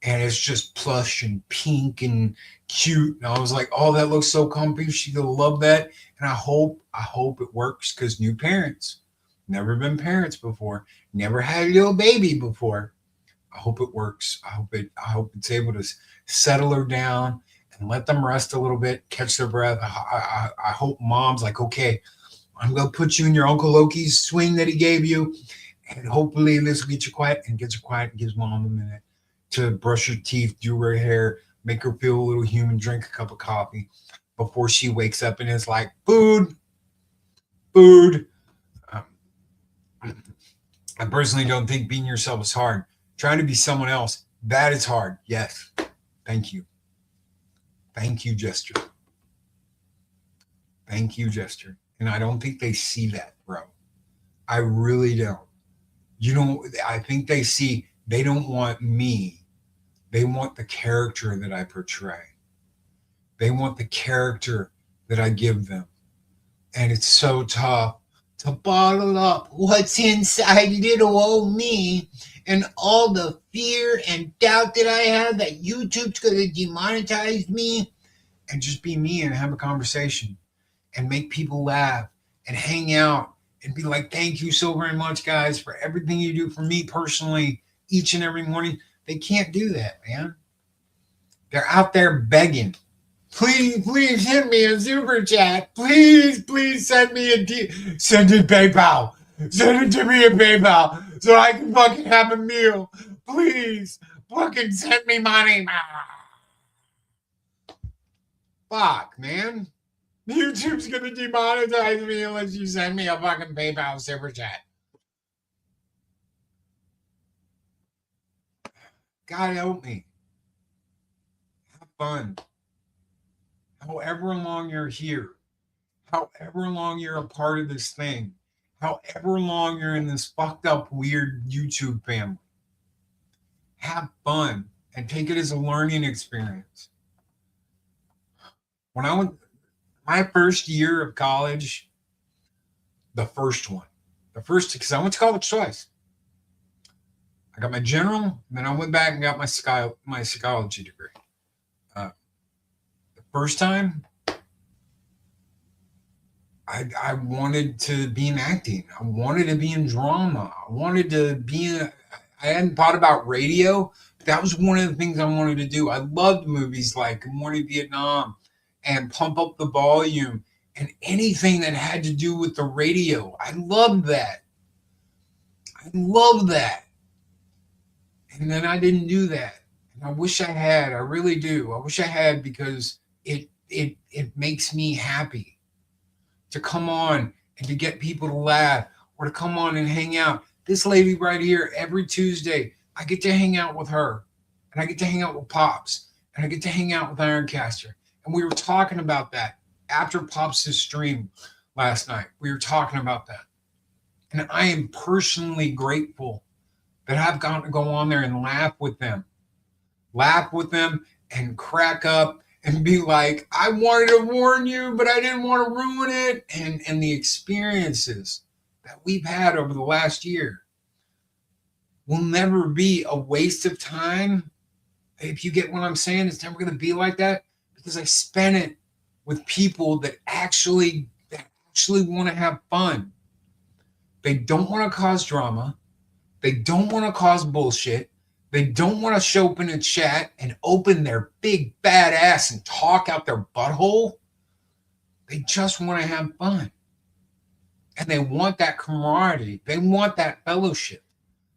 and it's just plush and pink and cute. And I was like, oh, that looks so comfy. She's gonna love that. And I hope it works, because new parents, never been parents before, never had a little baby before. I hope it works. I hope it's able to settle her down and let them rest a little bit, catch their breath. I hope mom's like, okay, I'm going to put you in your Uncle Loki's swing that he gave you, and hopefully this will get you quiet, and gets her quiet and gives mom a minute to brush her teeth, do her hair, make her feel a little human, drink a cup of coffee before she wakes up and is like, food. I personally don't think being yourself is hard. Trying to be someone else, that is hard. Yes. Thank you. Thank you, Jester. Thank you, Jester. And I don't think they see that, bro. I really don't. I think they don't want me. They want the character that I portray. They want the character that I give them. And it's so tough to bottle up what's inside little old me and all the fear and doubt that I have that YouTube's going to demonetize me, and just be me and have a conversation and make people laugh and hang out and be like, thank you so very much, guys, for everything you do for me personally each and every morning. They can't do that, man. They're out there begging. Please send me a super chat. Please send me send it PayPal. Send it to me in PayPal so I can fucking have a meal. Please, fucking send me money. Fuck, man. YouTube's gonna demonetize me unless you send me a fucking PayPal super chat. God help me. Have fun. However long you're here, however long you're a part of this thing, however long you're in this fucked up, weird YouTube family, have fun and take it as a learning experience. When I went my first year of college, because I went to college twice. I got my general, and then I went back and got my psychology degree. First time, I wanted to be in acting. I wanted to be in drama. I hadn't thought about radio, but that was one of the things I wanted to do. I loved movies like Good Morning Vietnam and Pump Up the Volume and anything that had to do with the radio. I loved that. I love that. And then I didn't do that. And I wish I had. I really do. I wish I had, because it makes me happy to come on and to get people to laugh, or to come on and hang out. This lady right here, every Tuesday, I get to hang out with her, and I get to hang out with Pops, and I get to hang out with Ironcaster. And we were talking about that after Pops' stream last night. We were talking about that. And I am personally grateful that I've gotten to go on there and laugh with them and crack up and be like, I wanted to warn you, but I didn't want to ruin it. And the experiences that we've had over the last year will never be a waste of time. If you get what I'm saying, it's never going to be like that, because I spent it with people that actually want to have fun. They don't want to cause drama. They don't want to cause bullshit. They don't want to show up in a chat and open their big bad ass and talk out their butthole. They just want to have fun. And they want that camaraderie. They want that fellowship.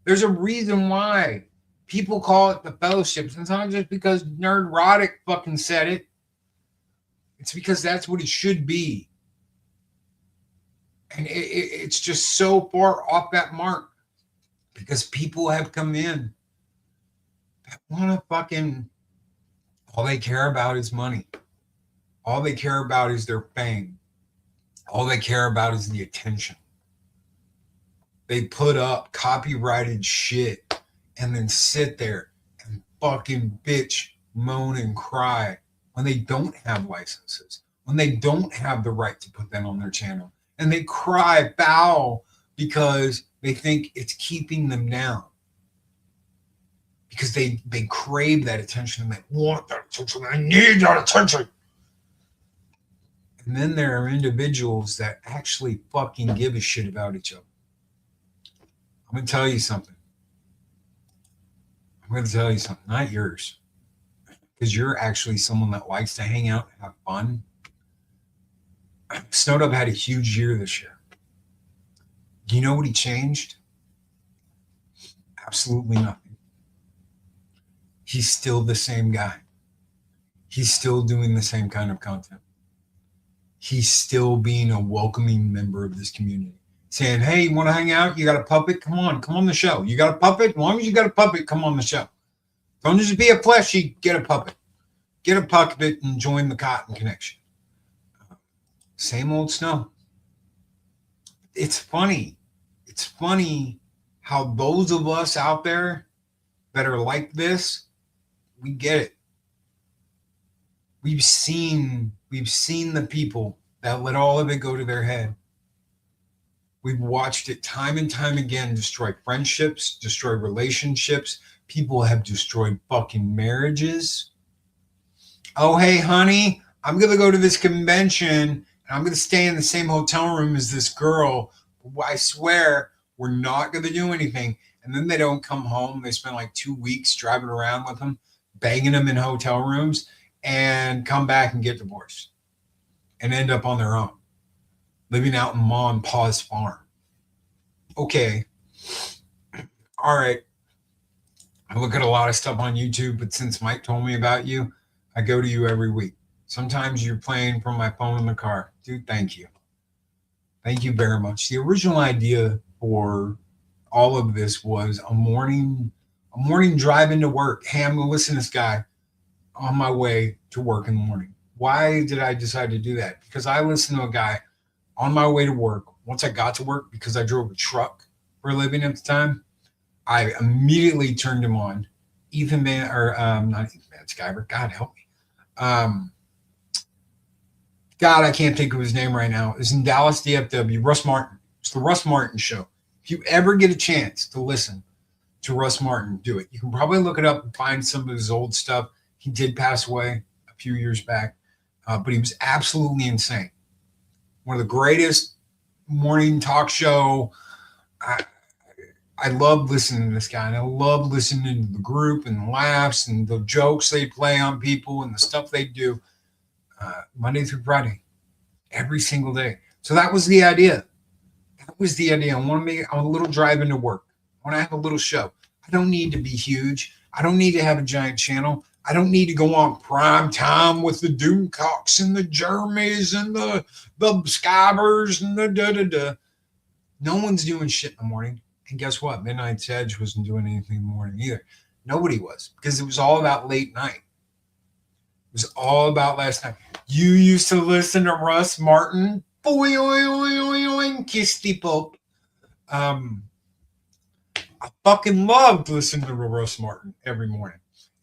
There's a reason why people call it the fellowship. It's not just because Nerdrotic fucking said it. It's because that's what it should be. And it's just so far off that mark, because people have come in that want to fucking, all they care about is money. All they care about is their fame. All they care about is the attention. They put up copyrighted shit and then sit there and fucking bitch, moan, and cry when they don't have licenses, when they don't have the right to put that on their channel. And they cry foul because they think it's keeping them down. Because they crave that attention, and they want that attention. I need that attention. And then there are individuals that actually fucking give a shit about each other. I'm going to tell you something. Not yours. Because you're actually someone that likes to hang out and have fun. Snowdub had a huge year this year. Do you know what he changed? Absolutely nothing. He's still the same guy. He's still doing the same kind of content. He's still being a welcoming member of this community. Saying, hey, you want to hang out? You got a puppet? Come on the show. You got a puppet? As long as you got a puppet, come on the show. Don't just be a plushie, get a puppet. Get a puppet and join the Cotton Connection. Same old Snow. It's funny. It's funny how those of us out there that are like this, we get it. We've seen the people that let all of it go to their head. We've watched it time and time again destroy friendships, destroy relationships. People have destroyed fucking marriages. Oh, hey, honey, I'm going to go to this convention and I'm going to stay in the same hotel room as this girl. I swear we're not going to do anything. And then they don't come home. They spend like 2 weeks driving around with them, banging them in hotel rooms, and come back and get divorced and end up on their own, living out in Ma and Pa's farm. Okay. All right. I look at a lot of stuff on YouTube, but since Mike told me about you, I go to you every week. Sometimes you're playing from my phone in the car. Dude, thank you. Thank you very much. The original idea for all of this was a morning drive into work. Hey, I'm going to listen to this guy on my way to work in the morning. Why did I decide to do that? Because I listened to a guy on my way to work. Once I got to work, because I drove a truck for a living at the time, I immediately turned him on. Not Ethan Van Skyver. God help me. God, I can't think of his name right now. It's in Dallas, DFW. Russ Martin. It's the Russ Martin Show. If you ever get a chance to listen to Russ Martin, do it. You can probably look it up and find some of his old stuff. He did pass away a few years back, but he was absolutely insane. One of the greatest morning talk show. I love listening to this guy, and I love listening to the group and the laughs and the jokes they play on people and the stuff they do Monday through Friday. every single day. So that was the idea. That was the idea. I want to make a little drive into work. I want to have a little show. I don't need to be huge. I don't need to have a giant channel. I don't need to go on prime time with the Doomcocks and the Jeremys and the Skybers and the da-da-da. No one's doing shit in the morning. And guess what? Midnight's Edge wasn't doing anything in the morning either. Nobody was, because it was all about late night. It was all about last night. You used to listen to Russ Martin. Boy, oi, oi, oi, oi, kiss the Pope. I fucking loved listening to Russ Martin every morning.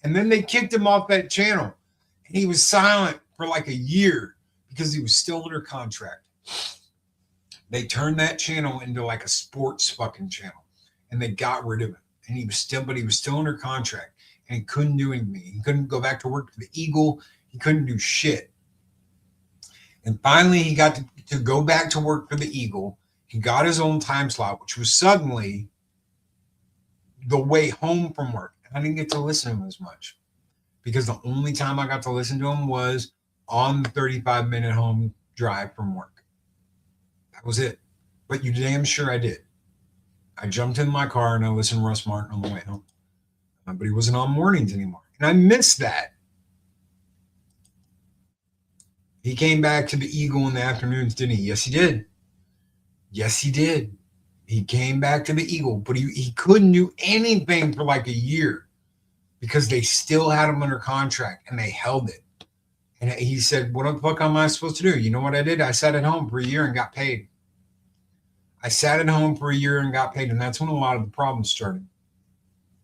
And then they kicked him off that channel. And he was silent for like a year because he was still under contract. They turned that channel into like a sports fucking channel. And they got rid of him. And he was still under contract. And he couldn't do anything. He couldn't go back to work for the Eagle. He couldn't do shit. And finally, he got to go back to work for the Eagle. He got his own time slot, which was suddenly the way home from work. I didn't get to listen to him as much because the only time I got to listen to him was on the 35-minute home drive from work. That was it. But you damn sure I did. I jumped in my car and I listened to Russ Martin on the way home. But he wasn't on mornings anymore. And I missed that. He came back to the Eagle in the afternoons, didn't he? Yes, he did. Yes, he did. He came back to the Eagle, but he couldn't do anything for like a year because they still had him under contract and they held it. And he said, what the fuck am I supposed to do? You know what I did? I sat at home for a year and got paid. I sat at home for a year and got paid. And that's when a lot of the problems started.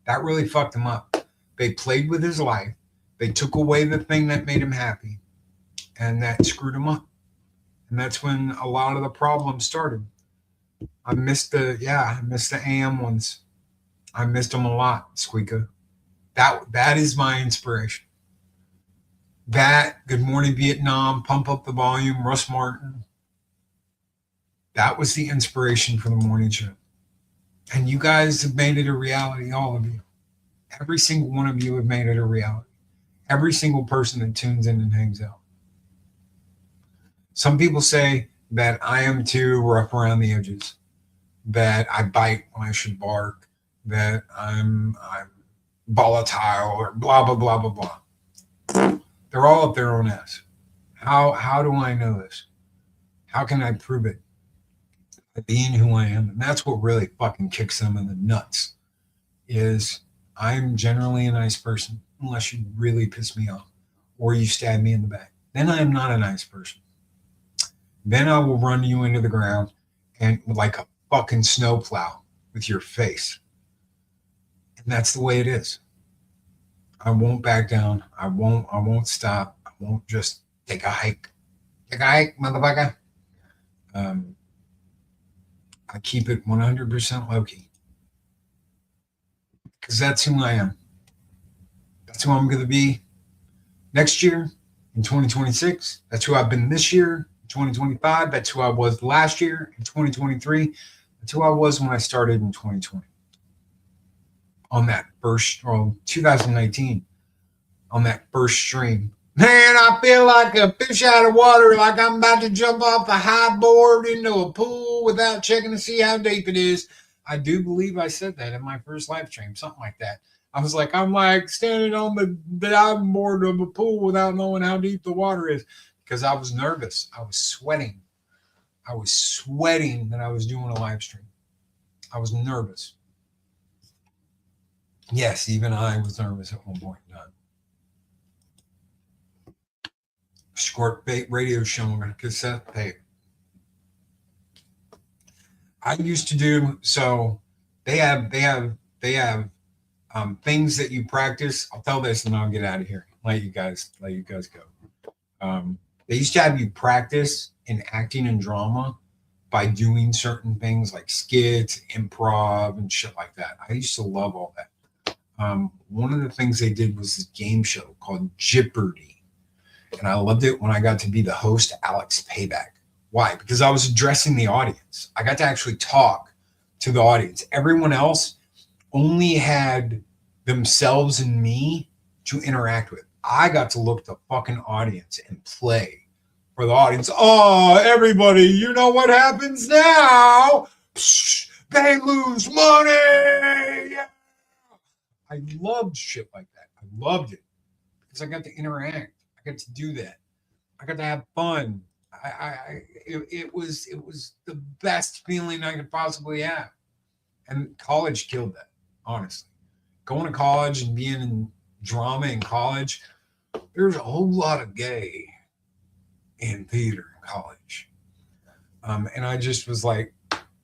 That really fucked him up. They played with his life. They took away the thing that made him happy. And that screwed him up. And that's when a lot of the problems started. I missed the AM ones. I missed them a lot, Squeaka. That is my inspiration. That, Good Morning Vietnam, Pump Up the Volume, Russ Martin. That was the inspiration for the morning show. And you guys have made it a reality, all of you. Every single one of you have made it a reality. Every single person that tunes in and hangs out. Some people say that I am too rough around the edges, that I bite when I should bark, that I'm volatile, or blah, blah, blah, blah, blah. They're all up their own ass. How do I know this? How can I prove it? By being who I am. And that's what really fucking kicks them in the nuts, is I'm generally a nice person, unless you really piss me off or you stab me in the back. Then I am not a nice person. Then I will run you into the ground and like a fucking snowplow with your face. And that's the way it is. I won't back down. I won't stop. I won't just take a hike. Take a hike, motherfucker. I keep it 100% low-key. Because that's who I am. That's who I'm going to be next year in 2026. That's who I've been this year. 2025, that's who I was last year. In 2023, that's who I was when I started in 2020. On that first, 2019, on that first stream. Man, I feel like a fish out of water, like I'm about to jump off a high board into a pool without checking to see how deep it is. I do believe I said that in my first live stream, something like that. I was like, I'm like standing on the diving board of a pool without knowing how deep the water is. Because I was nervous. I was sweating. I was sweating that I was doing a live stream. I was nervous. Yes, even I was nervous at one point in time. Short bait radio show on cassette tape. I used to do so. They have things that you practice. I'll tell this and I'll get out of here. Let you guys go. They used to have you practice in acting and drama by doing certain things like skits, improv, and shit like that. I used to love all that. One of the things they did was this game show called Jeopardy. And I loved it when I got to be the host, Alex Payback. Why? Because I was addressing the audience. I got to actually talk to the audience. Everyone else only had themselves and me to interact with. I got to look at the fucking audience and play for the audience. Oh, everybody, you know what happens now? Psh, they lose money. Yeah. I loved shit like that. I loved it because I got to interact. I got to do that. I got to have fun. It was the best feeling I could possibly have. And college killed that, honestly. Going to college and being in drama in college, there's a whole lot of gay in theater in college. And I just was like,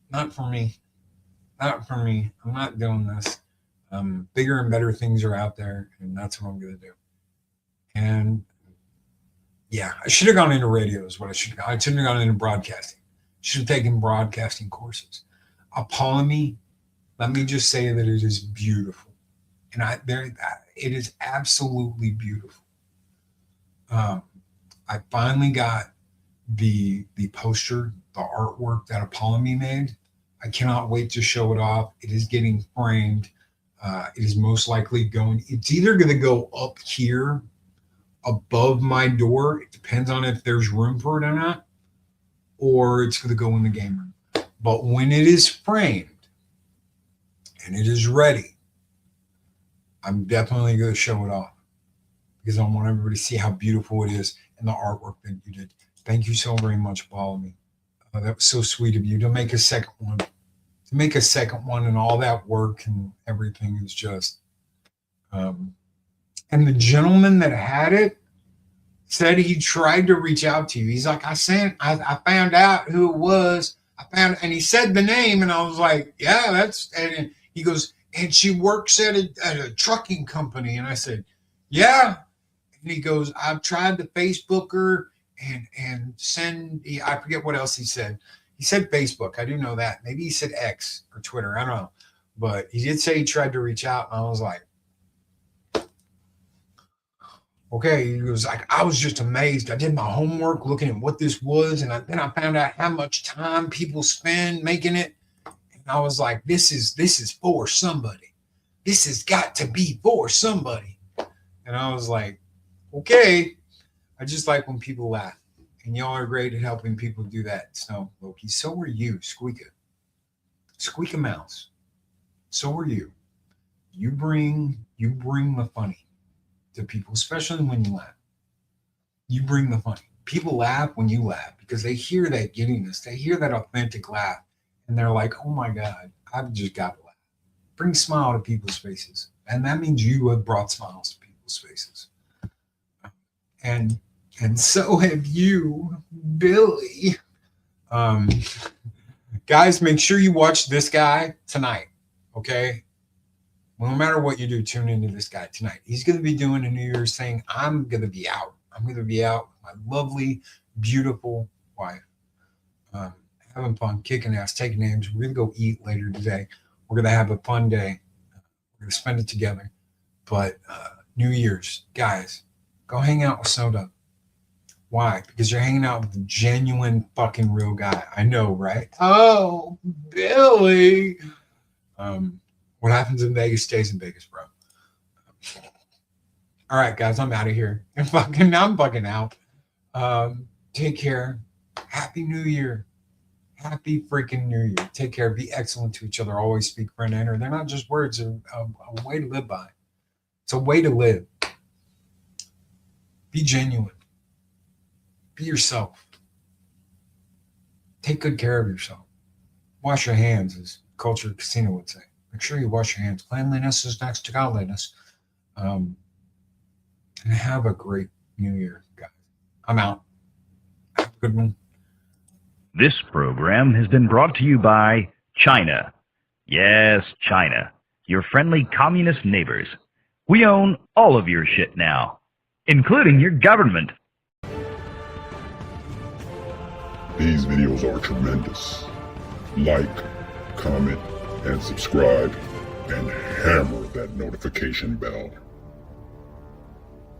not for me. Not for me. I'm not doing this. Bigger and better things are out there, and that's what I'm going to do. And yeah, I should have gone into radio is what I should have gone. I shouldn't have gone into broadcasting. Should have taken broadcasting courses. Apollomy, let me just say that it is beautiful. And it is absolutely beautiful. I finally got the poster, the artwork that Apollomy made. I cannot wait to show it off. It is getting framed. It is most likely it's either going to go up here above my door. It depends on if there's room for it or not, or it's going to go in the game room. But when it is framed and it is ready, I'm definitely going to show it off because I want everybody to see how beautiful it is and the artwork that you did. Thank you so very much, Apollomy. That was so sweet of you to make a second one. To make a second one and all that work and everything is just and the gentleman that had it said he tried to reach out to you. He's like, I found out who it was. And he said the name, and I was like, yeah, and he goes, and she works at a trucking company. And I said, yeah. And he goes, I've tried to Facebook her and send, I forget what else he said. He said Facebook. I do know that. Maybe he said X or Twitter. I don't know. But he did say he tried to reach out. And I was like, okay. He was like, I was just amazed. I did my homework looking at what this was. And then I found out how much time people spend making it. And I was like, this is for somebody. This has got to be for somebody. And I was like, okay. I just like when people laugh. And y'all are great at helping people do that. So, Loki, so are you, Squeaka. Squeaka Mouse. So are you. You bring the funny to people, especially when you laugh. You bring the funny. People laugh when you laugh because they hear that giddiness. They hear that authentic laugh. And they're like, oh my God, I've just got to laugh. Bring a smile to people's faces. And that means you have brought smiles to people's faces. And so have you, Billy. Guys, make sure you watch this guy tonight, okay? Well, no matter what you do, tune into this guy tonight. He's going to be doing a New Year's thing. I'm going to be out. I'm going to be out with my lovely, beautiful wife. Having fun, kicking ass, taking names. We're going to go eat later today. We're going to have a fun day. We're going to spend it together. But New Year's, guys, go hang out with Soda. Why? Because you're hanging out with a genuine fucking real guy. I know, right? Oh, Billy. What happens in Vegas stays in Vegas, bro. All right, guys, I'm out of here. I'm fucking out. Take care. Happy New Year. Happy freaking New Year. Take care. Be excellent to each other. Always speak friend enter. They're not just words. They're a way to live by. It's a way to live. Be genuine. Be yourself. Take good care of yourself. Wash your hands, as Culture Casino would say. Make sure you wash your hands. Cleanliness is next to godliness. And have a great New Year, guys. I'm out. Have a good one.
This program has been brought to you by China. Yes, China. Your friendly communist neighbors. We own all of your shit now, including your government.
These videos are tremendous. Like, comment, and subscribe, and hammer that notification bell.